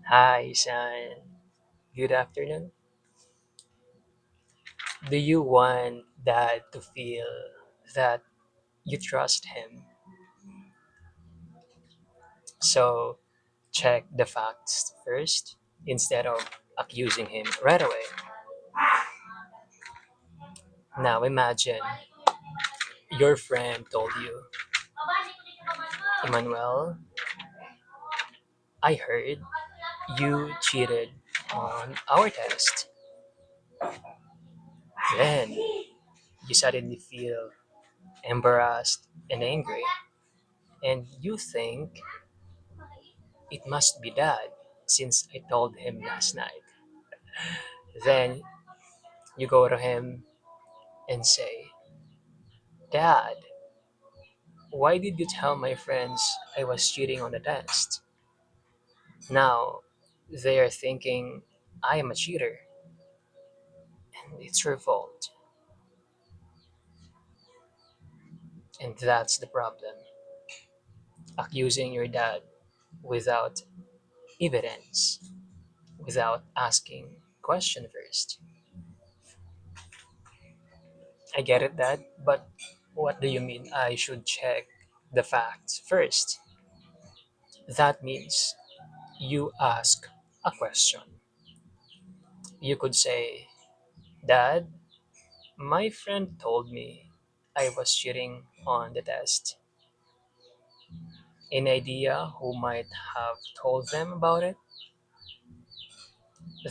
Hi, son. Good afternoon. Do you want dad to feel that you trust him? So check the facts first instead of accusing him right away. Now imagine your friend told you, Emmanuel, I heard you cheated on our test. Then you suddenly feel embarrassed and angry, and you think it must be dad since I told him last night. Then you go to him and say, Dad, why did you tell my friends I was cheating on the test? Now they are thinking I am a cheater and it's your fault. And that's the problem. Accusing your dad without evidence, without asking question first. I get it, Dad, but what do you mean I should check the facts first? That means you ask a question. You could say, Dad, my friend told me I was cheating on the test. Any idea who might have told them about it?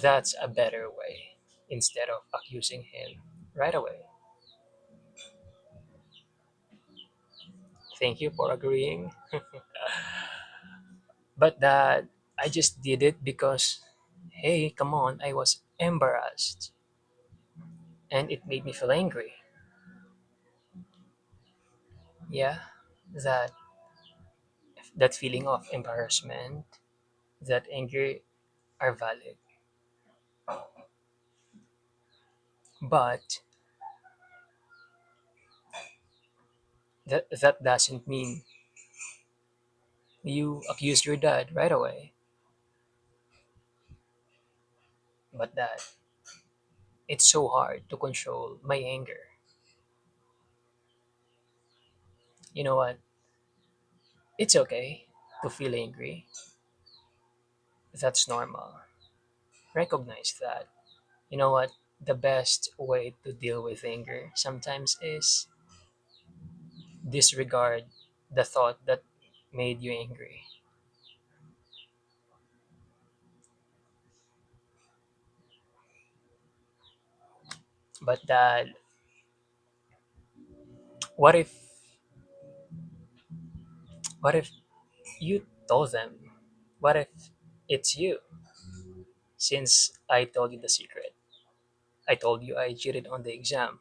That's a better way instead of accusing him right away. Thank you for agreeing. But Dad, I just did it because, hey, come on, I was embarrassed and it made me feel angry. Yeah, that that feeling of embarrassment, that anger are valid. But that doesn't mean you accuse your dad right away. But Dad, it's so hard to control my anger. You know what? It's okay to feel angry. That's normal. Recognize that. You know what? The best way to deal with anger sometimes is disregard the thought that made you angry. But Dad, what if what if you told them? What if it's you? Since I told you the secret. I told you I cheated on the exam.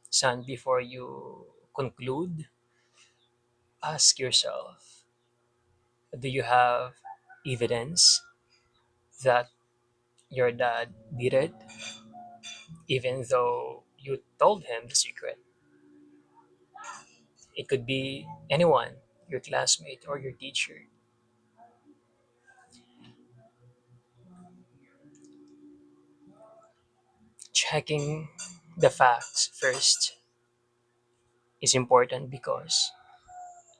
Son, before you conclude, ask yourself, do you have evidence that your dad did it, even though you told him the secret? It could be anyone, your classmate or your teacher. Checking the facts first is important because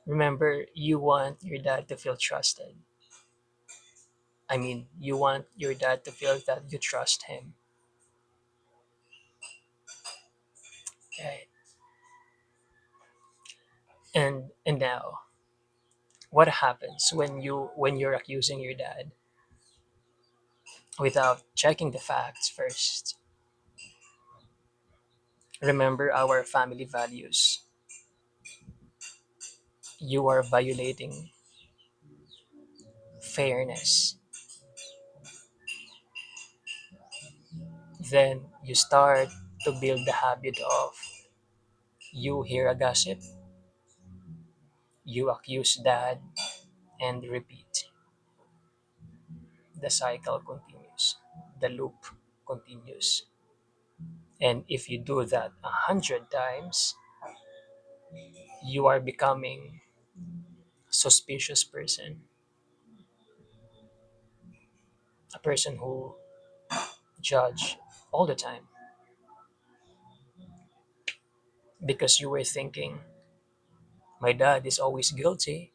remember, you want your dad to feel trusted. I mean, you want your dad to feel that you trust him. Right? And now, what happens when you're accusing your dad without checking the facts first? Remember our family values. You are violating fairness. Then you start to build the habit of you hear a gossip, you accuse dad, and repeat. The cycle continues. The loop continues. And if you do that 100 times, you are becoming suspicious person, a person who judge all the time because you were thinking, my dad is always guilty.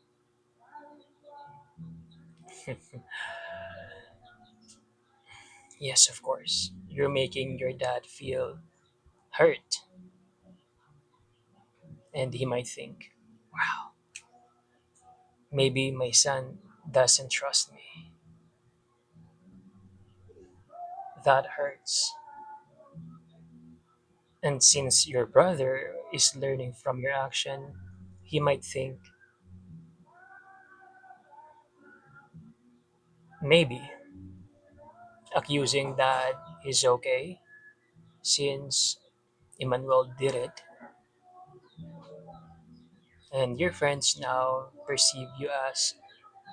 Yes, of course. You're making your dad feel hurt, and he might think, wow, maybe my son doesn't trust me. That hurts. And since your brother is learning from your action, he might think, maybe accusing dad is okay since Emmanuel did it, and your friends now perceive you as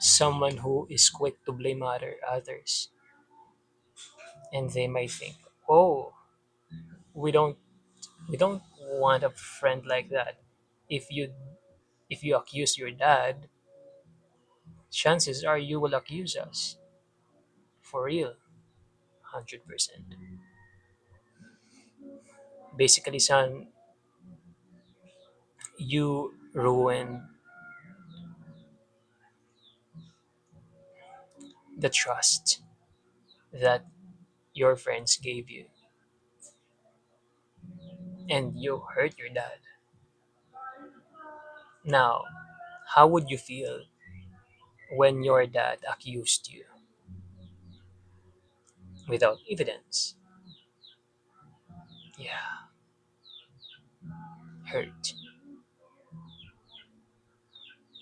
someone who is quick to blame others, and they might think, oh, we don't we don't want a friend like that. If you if you accuse your dad, chances are you will accuse us for real, 100%. Basically, son, you ruined the trust that your friends gave you, and you hurt your dad. Now, how would you feel when your dad accused you without evidence? Yeah, hurt,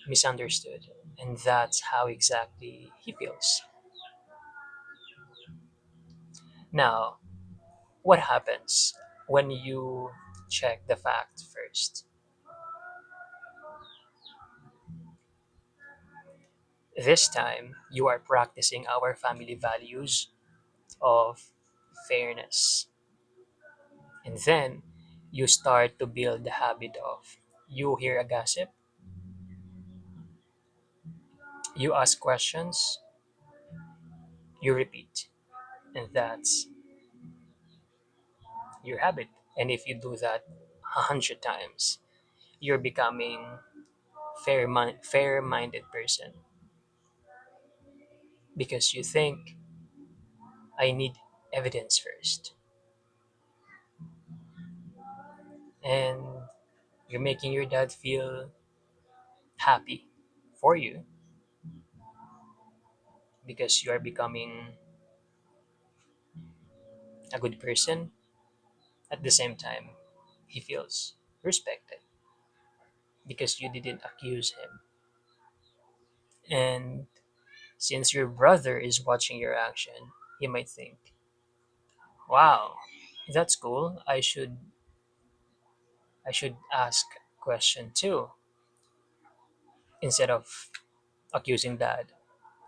misunderstood, and that's how exactly he feels. Now, what happens when you check the fact first? This time, you are practicing our family values of fairness. And then you start to build the habit of you hear a gossip, you ask questions, you repeat. And that's your habit. And if you do that 100 times, you're becoming fair-minded person because you think I need evidence first. And you're making your dad feel happy for you because you are becoming a good person. At the same time, he feels respected because you didn't accuse him. And since your brother is watching your action, he might think, wow, that's cool. I should ask question too instead of accusing dad,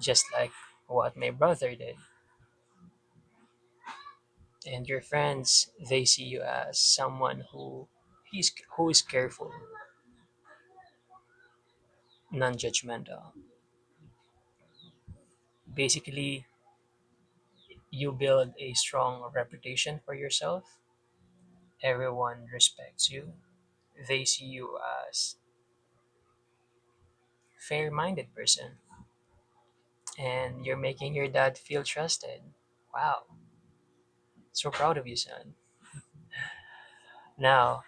just like what my brother did. And your friends, they see you as someone who is careful, non-judgmental. Basically, you build a strong reputation for yourself. Everyone respects you. They see you as fair-minded person, and you're making your dad feel trusted. Wow, so proud of you, son. Now,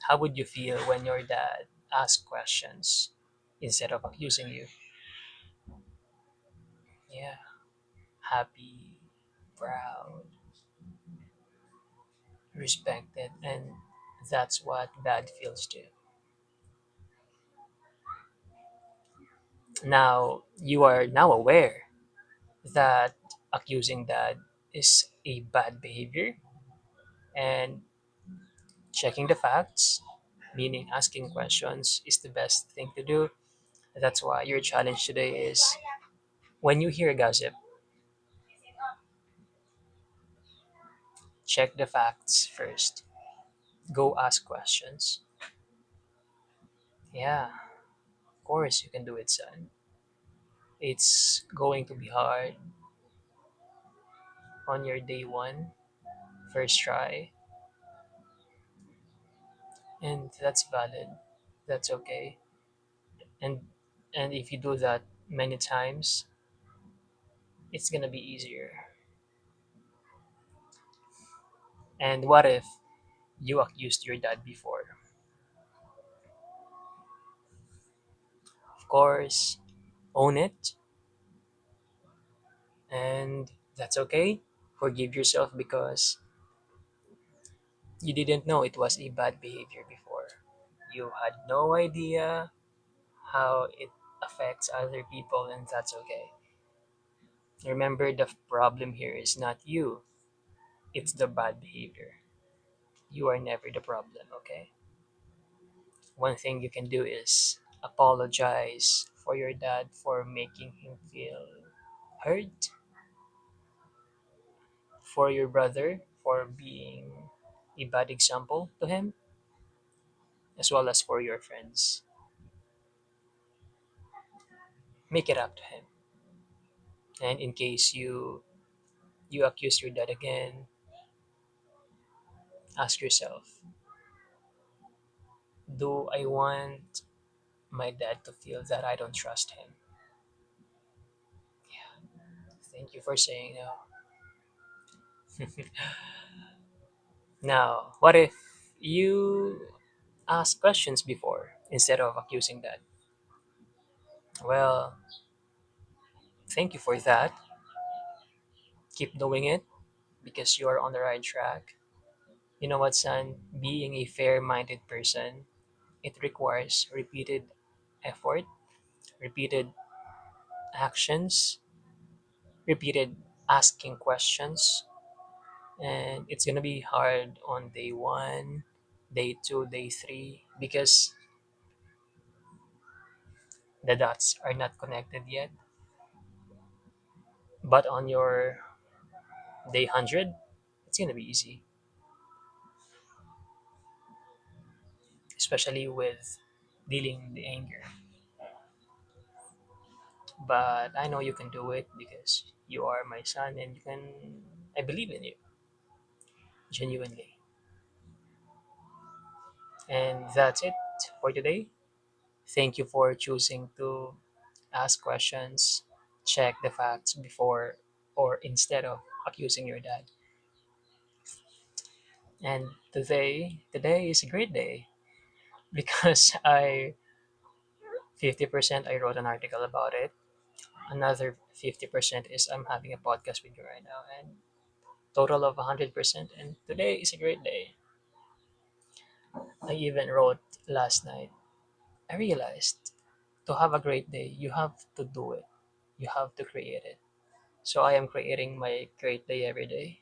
how would you feel when your dad asks questions instead of accusing you? Yeah, happy, proud, respected, and that's what dad feels too. Now, you are now aware that accusing dad is a bad behavior, and checking the facts, meaning asking questions, is the best thing to do. That's why your challenge today is when you hear gossip, check the facts first. Go ask questions. Yeah. course you can do it, son. It's going to be hard on your day one, first try, and that's valid. That's okay. And if you do that many times, it's gonna be easier. And what if you accused your dad before? Of course, own it, and that's okay. Forgive yourself because you didn't know it was a bad behavior before. You had no idea how it affects other people, and that's okay. Remember, the problem here is not you, it's the bad behavior. You are never the problem, okay? One thing you can do is apologize for your dad for making him feel hurt, for your brother for being a bad example to him, as well as for your friends. Make it up to him. And in case you accuse your dad again, ask yourself, do I want my dad to feel that I don't trust him? Thank you for saying no. Now, what if you ask questions before instead of accusing dad? Well, thank you for that. Keep doing it because you are on the right track. You know what, son? Being a fair minded person, it requires repeated effort, repeated actions, repeated asking questions. And it's going to be hard on day one, day two, day three, because the dots are not connected yet. But on your day 100, it's going to be easy, especially with dealing the anger. But I know you can do it because you are my son and you can, I believe in you, genuinely. And that's it for today. Thank you for choosing to ask questions, check the facts before or instead of accusing your dad. And today is a great day because I 50% I wrote an article about it. Another 50% is I'm having a podcast with you right now, and total of 100%. And today is a great day. I even wrote last night. I realized to have a great day, you have to do it. You have to create it. So I am creating my great day every day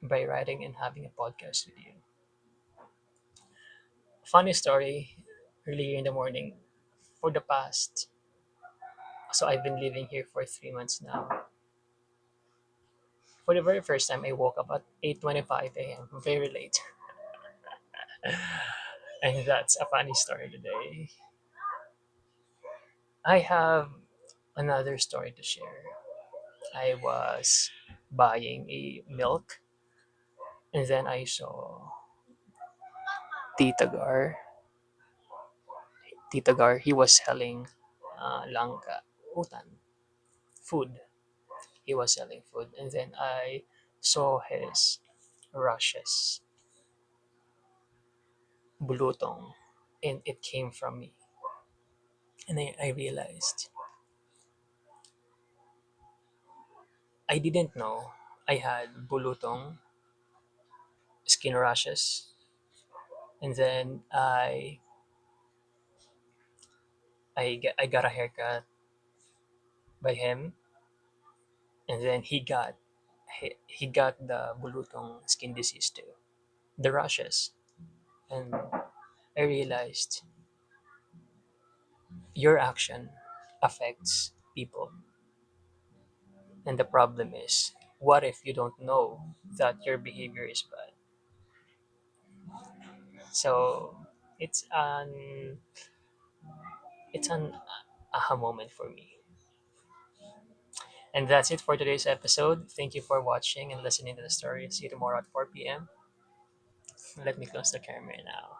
by writing and having a podcast with you. Funny story, earlier in the morning, for the past, so I've been living here for 3 months now. For the very first time, I woke up at 8:25 a.m. Very late, and that's a funny story today. I have another story to share. I was buying a milk, and then I saw Tita Gar. Tita Gar, he was selling langka, utan, food. He was selling food, and then I saw his rushes, bulutong, and it came from me. And I realized I didn't know I had bulutong, skin rashes, and then I got a haircut by him, and then he got the bulutong skin disease too, the rashes, and I realized your action affects people, and the problem is, what if you don't know that your behavior is bad? So it's an It's an aha moment for me. And that's it for today's episode. Thank you for watching and listening to the story. See you tomorrow at 4 p.m. Let me close the camera now.